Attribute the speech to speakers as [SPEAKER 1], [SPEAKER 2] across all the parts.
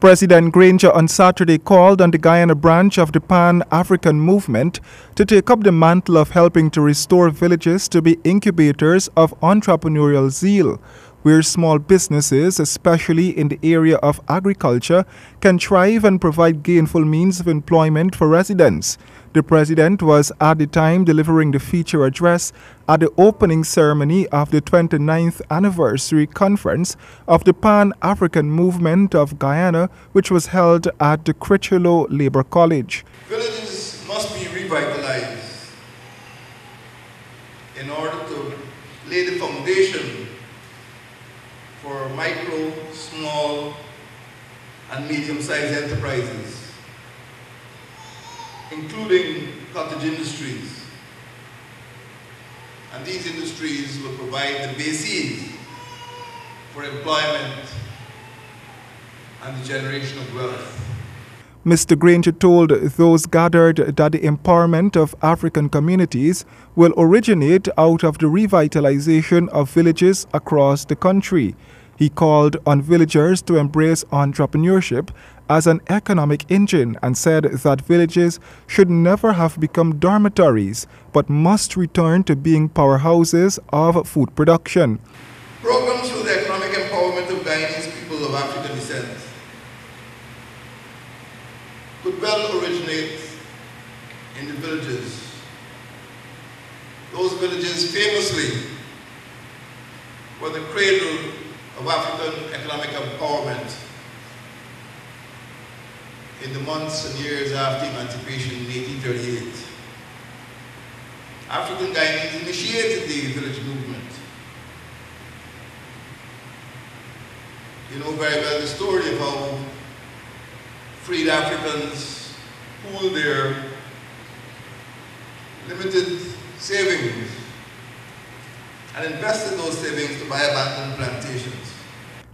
[SPEAKER 1] President Granger on Saturday called on the Guyana branch of the Pan-African Movement to take up the mantle of helping to restore villages to be incubators of entrepreneurial zeal, where small businesses, especially in the area of agriculture, can thrive and provide gainful means of employment for residents. The president was at the time delivering the feature address at the opening ceremony of the 29th anniversary conference of the Pan-African Movement of Guyana, which was held at the Crichelo Labour College.
[SPEAKER 2] Villages must be revitalized in order to lay the foundation for micro, small, and medium-sized enterprises, including cottage industries. And these industries will provide the basis for employment and the generation of wealth.
[SPEAKER 1] Mr. Granger told those gathered that the empowerment of African communities will originate out of the revitalization of villages across the country. He called on villagers to embrace entrepreneurship as an economic engine and said that villages should never have become dormitories but must return to being powerhouses of food production.
[SPEAKER 2] Programs for the economic empowerment of Guyanese people of African descent could well originate in the villages. Those villages famously were the cradle of African economic empowerment in the months and years after emancipation in 1838. African Guyanese initiated the village movement. You know very well the story of how freed Africans pooled their limited savings and invested those savings to buy abandoned plantations.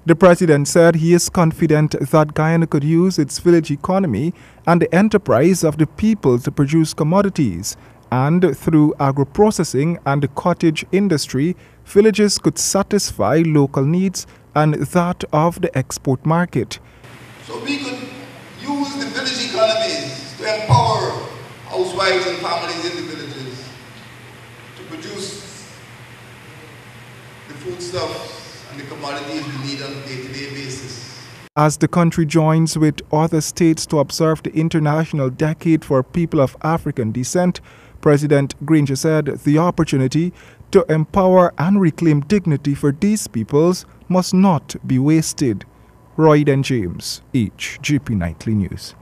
[SPEAKER 1] The president said he is confident that Guyana could use its village economy and the enterprise of the people to produce commodities, and through agro-processing and the cottage industry, villages could satisfy local needs and that of the export market.
[SPEAKER 2] So we could use the village economies to empower housewives and families in the villages to produce the foodstuffs and the commodities we need on a day-to-day basis.
[SPEAKER 1] As the country joins with other states to observe the International Decade for People of African Descent, President Granger said the opportunity to empower and reclaim dignity for these peoples must not be wasted. Roy and James, HGP Nightly News.